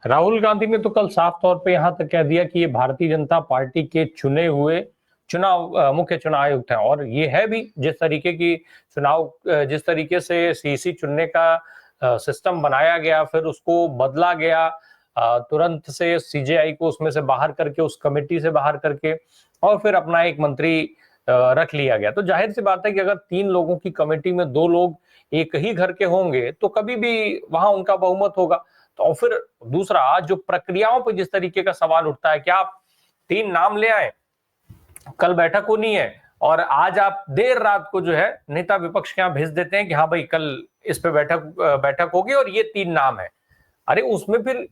राहुल गांधी ने तो कल साफ तौर पे यहां तक कह दिया कि ये भारतीय जनता पार्टी के चुने हुए मुख्य चुनाव आयुक्त हैं। और ये है भी, जिस तरीके से सीसी चुनने का सिस्टम बनाया गया, फिर उसको बदला गया तुरंत से, सीजेआई को उसमें से बाहर करके, उस कमेटी से बाहर करके, और फिर अपना एक मंत्री रख लिया गया। तो जाहिर सी बात है कि अगर 3 लोगों की कमेटी में 2 लोग एक ही घर के होंगे तो कभी भी वहां उनका बहुमत होगा। तो और फिर दूसरा, जो प्रक्रियाओं पर जिस तरीके का सवाल उठता है कि आप 3 नाम ले आए, कल बैठक होनी है और आज आप देर रात को जो है नेता विपक्ष के यहाँ भेज देते हैं कि हाँ भाई कल इस पे बैठक होगी और ये 3 नाम है। अरे उसमें फिर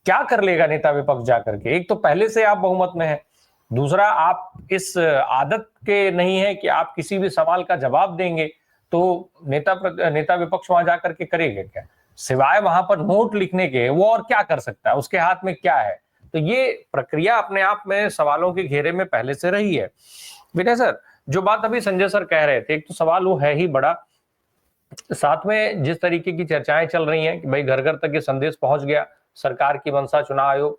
क्या कर लेगा नेता विपक्ष जाकर के? एक तो पहले से आप बहुमत में है, दूसरा आप इस आदत के नहीं है कि आप किसी भी सवाल का जवाब देंगे, तो नेता विपक्ष वहां जाकर के करेगा क्या? सिवाय वहां पर नोट लिखने के वो और क्या कर सकता है? उसके हाथ में क्या है? तो ये प्रक्रिया अपने आप में सवालों के घेरे में पहले से रही है। विनय सर, जो बात अभी संजय सर कह रहे थे, एक तो सवाल वो है ही बड़ा, साथ में जिस तरीके की चर्चाएं चल रही हैं कि भाई घर घर तक ये संदेश पहुंच गया, सरकार की मंशा चुनाव आयोग।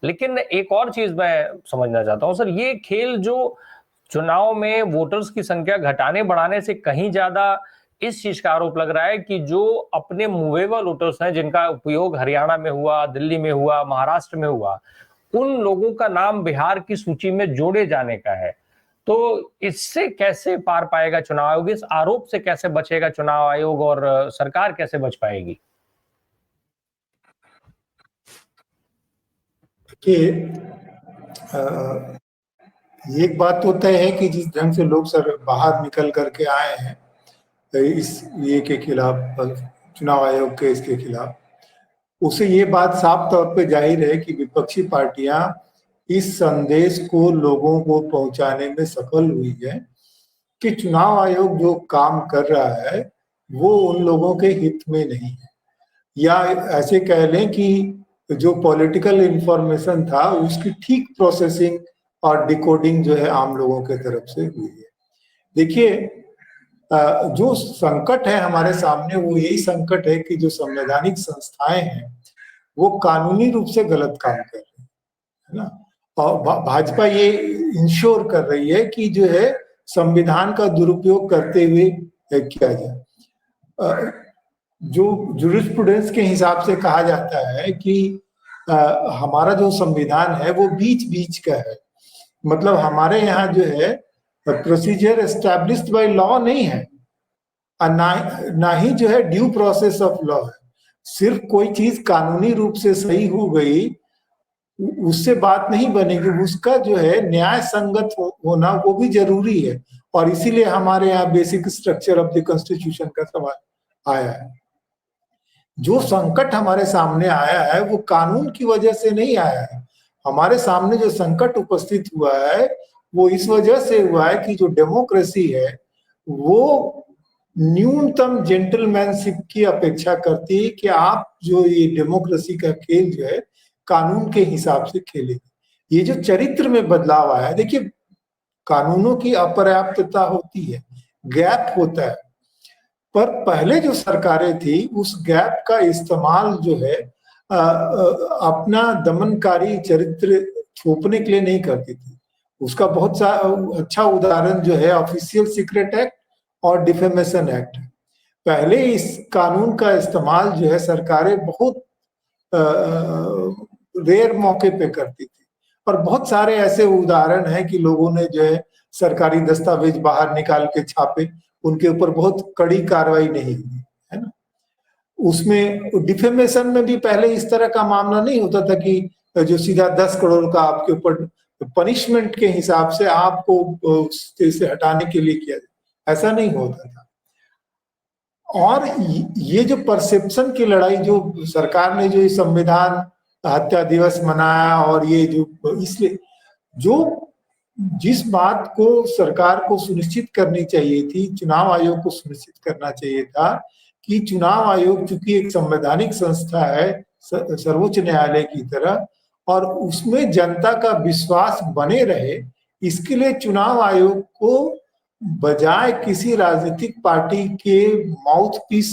लेकिन एक और चीज मैं समझना चाहता हूं सर, ये खेल जो चुनाव में वोटर्स की संख्या घटाने बढ़ाने से कहीं ज्यादा इस चीज का आरोप लग रहा है कि जो अपने मूवेबल वोटर्स हैं, जिनका उपयोग हरियाणा में हुआ, दिल्ली में हुआ, महाराष्ट्र में हुआ, उन लोगों का नाम बिहार की सूची में जोड़े जाने का है। तो इससे कैसे पार पाएगा चुनाव आयोग? इस आरोप से कैसे बचेगा चुनाव आयोग, और सरकार कैसे बच पाएगी? कि एक बात तो तय है कि जिस ढंग से लोग सर बाहर निकल करके आए हैं इस ये के खिलाफ, चुनाव आयोग के इसके खिलाफ, उसे ये बात साफ तौर पे जाहिर है कि विपक्षी पार्टियां इस संदेश को लोगों को पहुंचाने में सफल हुई है कि चुनाव आयोग जो काम कर रहा है वो उन लोगों के हित में नहीं है, या ऐसे कह लें कि जो पॉलिटिकल इंफॉर्मेशन था उसकी ठीक प्रोसेसिंग और डिकोडिंग जो है आम लोगों के तरफ से हुई है। देखिए, जो संकट है हमारे सामने वो यही संकट है कि जो संवैधानिक संस्थाएं हैं वो कानूनी रूप से गलत काम कर रही है ना, और भाजपा ये इंश्योर कर रही है कि जो है संविधान का दुरुपयोग करते हुए किया जाए। जो जूरिस्प्रूडेंस के हिसाब से कहा जाता है कि हमारा जो संविधान है वो बीच बीच का है, मतलब हमारे यहाँ जो है प्रोसीजर एस्टैब्लिश्ड बाय लॉ नहीं है, ना ही जो है ड्यू प्रोसेस ऑफ लॉ है। सिर्फ कोई चीज कानूनी रूप से सही हो गई उससे बात नहीं बनेगी, उसका जो है न्याय संगत होना वो भी जरूरी है। और इसीलिए हमारे यहाँ basic structure of the constitution का सवाल आया है। जो संकट हमारे सामने आया है वो कानून की वजह से नहीं आया है। हमारे सामने जो संकट उपस्थित हुआ है वो इस वजह से हुआ है कि जो डेमोक्रेसी है वो न्यूनतम जेंटलमैनशिप की अपेक्षा करती है कि आप जो ये डेमोक्रेसी का खेल जो है कानून के हिसाब से खेलेंगे। ये जो चरित्र में बदलाव आया है, देखिए कानूनों की अपर्याप्तता होती है, गैप होता है, पर पहले जो सरकारें थी उस गैप का इस्तेमाल जो है अपना दमनकारी चरित्र थोपने के लिए नहीं करती थी। उसका बहुत अच्छा उदाहरण जो है ऑफिशियल सीक्रेट एक्ट और डिफेमेशन एक्ट। पहले इस कानून का इस्तेमाल जो है सरकारें बहुत रेयर मौके पे करती थी, और बहुत सारे ऐसे उदाहरण हैं कि लोगों ने जो है सरकारी दस्तावेज बाहर निकाल के छापे, उनके ऊपर बहुत कड़ी कार्रवाई नहीं हुई है ना। उसमें डिफेमेशन में भी पहले इस तरह का मामला नहीं होता था कि जो सीधा 10 करोड़ का आपके ऊपर पनिशमेंट के हिसाब से आपको से हटाने के लिए किया जाए, ऐसा नहीं होता था। और ये जो परसेप्शन की लड़ाई जो सरकार ने जो संविधान हत्या दिवस मनाया, और ये जो इसलिए जो जिस बात को सरकार को सुनिश्चित करनी चाहिए थी, चुनाव आयोग को सुनिश्चित करना चाहिए था कि चुनाव आयोग चूंकि एक संवैधानिक संस्था है सर्वोच्च न्यायालय की तरह, और उसमें जनता का विश्वास बने रहे, इसके लिए चुनाव आयोग को बजाय किसी राजनीतिक पार्टी के माउथ पीस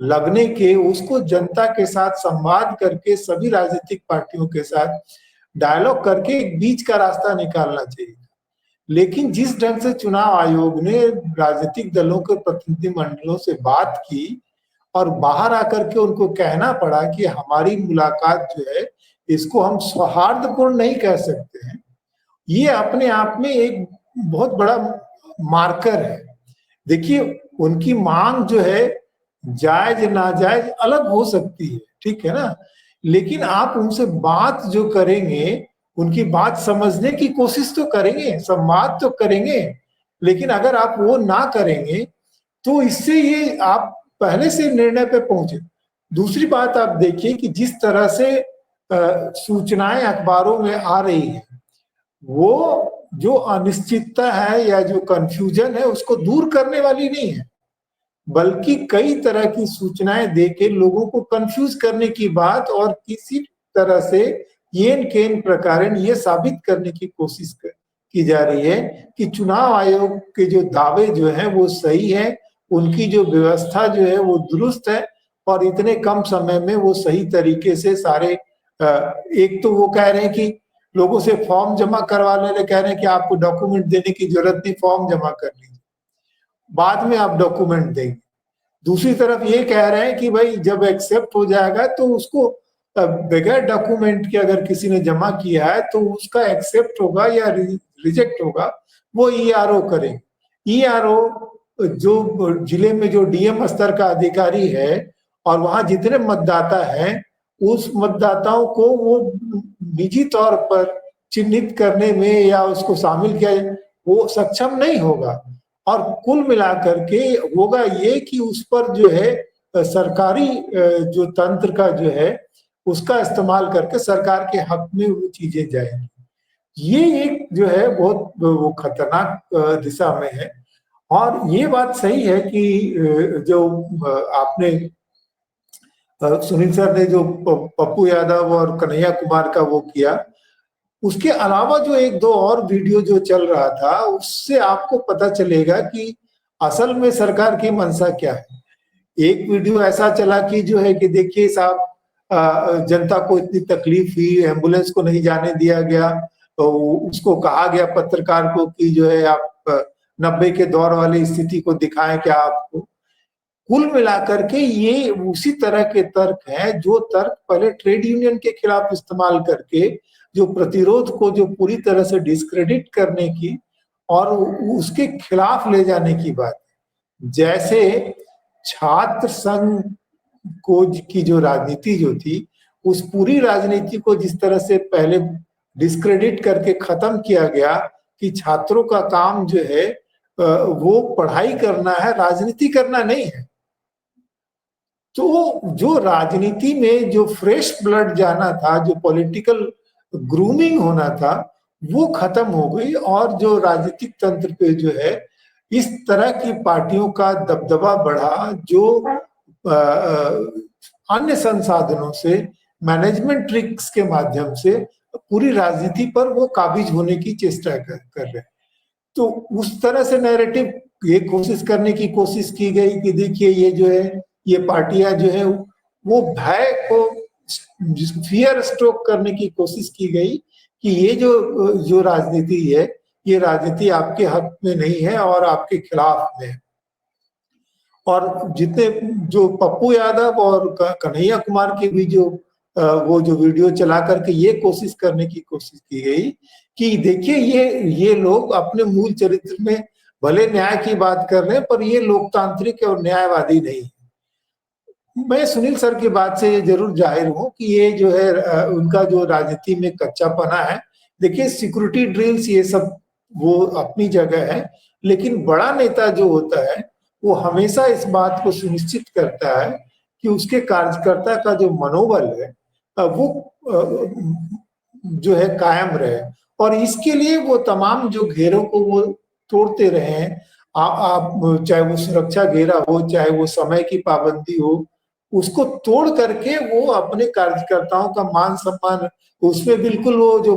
लगने के उसको जनता के साथ संवाद करके सभी राजनीतिक पार्टियों के साथ डायलॉग करके एक बीच का रास्ता निकालना चाहिए। लेकिन जिस ढंग से चुनाव आयोग ने राजनीतिक दलों के प्रतिनिधि मंडलों से बात की और बाहर आकर के उनको कहना पड़ा कि हमारी मुलाकात जो है इसको हम सौहार्दपूर्ण नहीं कह सकते हैं, ये अपने आप में एक बहुत बड़ा मार्कर है। देखिए, उनकी मांग जो है जायज नाजायज अलग हो सकती है, ठीक है ना, लेकिन आप उनसे बात जो करेंगे, उनकी बात समझने की कोशिश तो करेंगे, संवाद तो करेंगे। लेकिन अगर आप वो ना करेंगे तो इससे ये आप पहले से निर्णय पे पहुंचे। दूसरी बात आप देखिए कि जिस तरह से सूचनाएं अखबारों में आ रही है, वो जो अनिश्चितता है या जो कंफ्यूजन है उसको दूर करने वाली नहीं है, बल्कि कई तरह की सूचनाएं देके लोगों को कंफ्यूज करने की बात और किसी तरह से येन केन प्रकारेण ये साबित करने की कोशिश की जा रही है कि चुनाव आयोग के जो दावे जो हैं वो सही है, उनकी जो व्यवस्था जो है वो दुरुस्त है और इतने कम समय में वो सही तरीके से सारे एक तो वो कह रहे हैं कि लोगों से फॉर्म जमा करवा लेने, कह रहे हैं कि आपको डॉक्यूमेंट देने की जरूरत नहीं, फॉर्म जमा कर लीजिए, बाद में आप डॉक्यूमेंट देंगे। दूसरी तरफ ये कह रहे हैं कि भाई जब एक्सेप्ट हो जाएगा तो उसको बगैर डॉक्यूमेंट के अगर किसी ने जमा किया है तो उसका एक्सेप्ट होगा या रिजेक्ट होगा वो ईआरओ करें। ईआरओ जो जिले में जो डीएम स्तर का अधिकारी है और वहां जितने मतदाता हैं उस मतदाताओं को वो निजी तौर पर चिन्हित करने में या उसको शामिल किया वो सक्षम नहीं होगा। और कुल मिलाकर के होगा ये कि उस पर जो है सरकारी जो तंत्र का जो है उसका इस्तेमाल करके सरकार के हक में वो चीजें जाएंगी। ये एक जो है बहुत वो खतरनाक दिशा में है। और ये बात सही है कि जो आपने सुनील सर ने जो पप्पू यादव और कन्हैया कुमार का वो किया, उसके अलावा जो एक दो और वीडियो जो चल रहा था उससे आपको पता चलेगा कि असल में सरकार की मंशा क्या है। एक वीडियो ऐसा चला कि जो है कि देखिए साहब जनता को इतनी तकलीफ हुई, एम्बुलेंस को नहीं जाने दिया गया, तो उसको कहा गया पत्रकार को कि जो है आप 90 के दौर वाली स्थिति को दिखाएं क्या आपको। कुल मिलाकर के ये उसी तरह के तर्क हैं जो तर्क पहले ट्रेड यूनियन के खिलाफ इस्तेमाल करके जो प्रतिरोध को जो पूरी तरह से डिस्क्रेडिट करने की और उसके खिलाफ ले जाने की बात। जैसे छात्र संघ को की जो राजनीति जो थी उस पूरी राजनीति को जिस तरह से पहले डिस्क्रेडिट करके खत्म किया गया कि छात्रों का काम जो है वो पढ़ाई करना है, राजनीति करना नहीं है। तो जो राजनीति में जो फ्रेश ब्लड जाना था, जो पॉलिटिकल ग्रूमिंग होना था, वो खत्म हो गई और जो राजनीतिक तंत्र पे जो है इस तरह की पार्टियों का दबदबा बढ़ा जो अन्य संसाधनों से, मैनेजमेंट ट्रिक्स के माध्यम से पूरी राजनीति पर वो काबिज होने की चेष्टा कर रहे हैं। तो उस तरह से नैरेटिव ये कोशिश की गई कि देखिए ये जो है ये पार्टियां जो है वो भय को फियर स्ट्रोक करने की कोशिश की गई कि ये जो राजनीति है ये राजनीति आपके हक में नहीं है और आपके खिलाफ में है। और जितने जो पप्पू यादव और कन्हैया कुमार के भी जो वो जो वीडियो चला करके ये कोशिश करने की कोशिश की गई कि देखिए ये लोग अपने मूल चरित्र में भले न्याय की बात कर रहे हैं पर ये लोकतांत्रिक और न्यायवादी नहीं। मैं सुनील सर की बात से ये जरूर जाहिर हूं कि ये जो है उनका जो राजनीति में कच्चा पना है। देखिए सिक्योरिटी ड्रिल्स ये सब वो अपनी जगह है, लेकिन बड़ा नेता जो होता है वो हमेशा इस बात को सुनिश्चित करता है कि उसके कार्यकर्ता का जो मनोबल है वो जो है कायम रहे और इसके लिए वो तमाम जो घेरों को वो तोड़ते रहे हैं। आप चाहे वो सुरक्षा घेरा हो, चाहे वो समय की पाबंदी हो, उसको तोड़ करके वो अपने कार्यकर्ताओं का मान सम्मान, उसमें बिल्कुल वो जो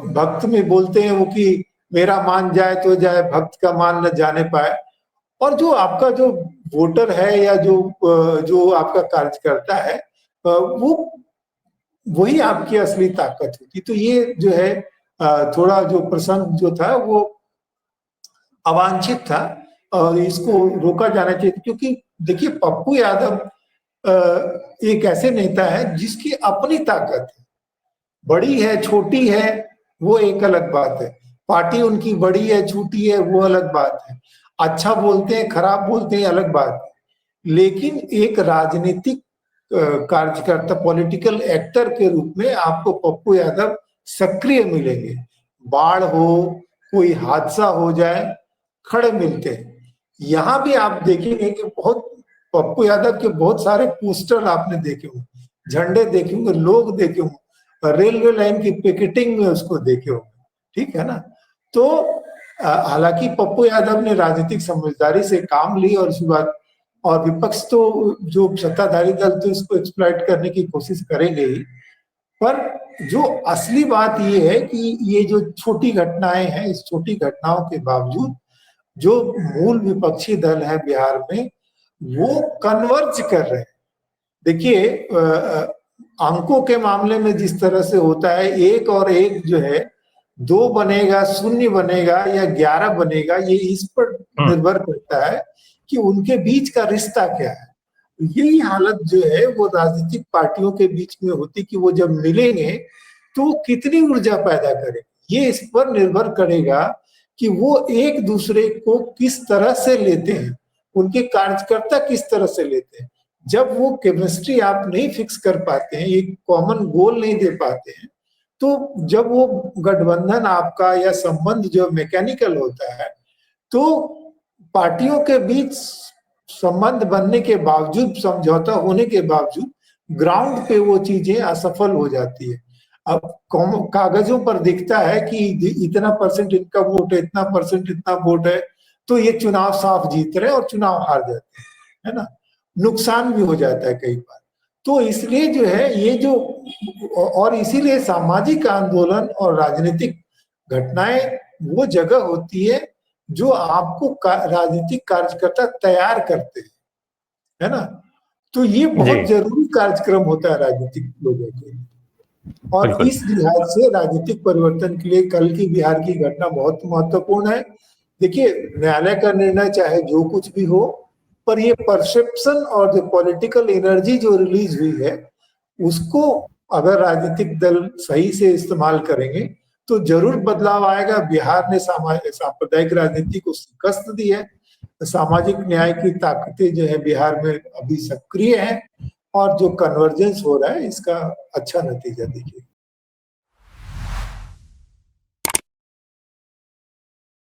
भक्त में बोलते हैं वो कि मेरा मान जाए तो जाए, भक्त का मान न जाने पाए, और जो आपका जो वोटर है या जो आपका कार्यकर्ता है, वो वही आपकी असली ताकत होती। तो ये जो है थोड़ा जो प्रसंग जो था वो अवांछित था और इसको रोका जाना चाहिए, क्योंकि देखिए पप्पू यादव एक ऐसे नेता है जिसकी अपनी ताकत है, बड़ी है छोटी है वो एक अलग बात है, पार्टी उनकी बड़ी है छोटी है वो अलग बात है, अच्छा बोलते हैं खराब बोलते हैं अलग बात है, लेकिन एक राजनीतिक कार्यकर्ता पॉलिटिकल एक्टर के रूप में आपको पप्पू यादव सक्रिय मिलेंगे। बाढ़ हो कोई हादसा हो जाए खड़े मिलते हैं। यहाँ भी आप देखेंगे कि बहुत पप्पू यादव के बहुत सारे पोस्टर आपने देखे होंगे, झंडे देखे होंगे, लोग देखे होंगे, रेलवे लाइन की पिकेटिंग में उसको देखे होंगे, ठीक है ना। तो हालांकि पप्पू यादव ने राजनीतिक समझदारी से काम ली और उसके बाद, और विपक्ष तो जो सत्ताधारी दल तो इसको एक्सप्लॉइट करने की कोशिश करेंगे ही, पर जो असली बात ये है कि ये जो छोटी घटनाएं हैं, इस छोटी घटनाओं के बावजूद जो मूल विपक्षी दल है बिहार में वो कन्वर्ज कर रहे हैं। देखिए अंकों के मामले में जिस तरह से होता है, एक और एक जो है 2 बनेगा, 0 बनेगा या 11 बनेगा, ये इस पर निर्भर करता है कि उनके बीच का रिश्ता क्या है। यही हालत जो है वो राजनीतिक पार्टियों के बीच में होती कि वो जब मिलेंगे तो कितनी ऊर्जा पैदा करें। ये इस पर निर्भर करेगा कि वो एक दूसरे को किस तरह से लेते हैं, उनके कार्यकर्ता किस तरह से लेते हैं। जब वो केमिस्ट्री आप नहीं फिक्स कर पाते हैं, एक कॉमन गोल नहीं दे पाते हैं, तो जब वो गठबंधन आपका या संबंध जो मैकेनिकल होता है, तो पार्टियों के बीच संबंध बनने के बावजूद, समझौता होने के बावजूद ग्राउंड पे वो चीजें असफल हो जाती है। अब कागजों पर दिखता है कि इतना परसेंट इनका वोट है, इतना परसेंट इतना वोट है, तो ये चुनाव साफ जीत रहे और चुनाव हार जाते हैं, है ना। नुकसान भी हो जाता है कई बार। तो इसलिए जो है ये जो, और इसीलिए सामाजिक आंदोलन और राजनीतिक घटनाएं वो जगह होती है जो आपको राजनीतिक कार्यकर्ता तैयार करते हैं, है ना। तो ये बहुत जरूरी कार्यक्रम होता है राजनीतिक लोगों के, और इस लिहाज से राजनीतिक परिवर्तन के लिए कल की बिहार की घटना बहुत महत्वपूर्ण है। देखिए न्यायालय का निर्णय चाहे जो कुछ भी हो, पर ये परसेप्शन और जो पॉलिटिकल एनर्जी जो रिलीज हुई है उसको अगर राजनीतिक दल सही से इस्तेमाल करेंगे तो जरूर बदलाव आएगा। बिहार ने सांप्रदायिक राजनीति को शिकस्त दी है, सामाजिक न्याय की ताकतें जो है बिहार में अभी सक्रिय हैं, और जो कन्वर्जेंस हो रहा है इसका अच्छा नतीजा देखिए।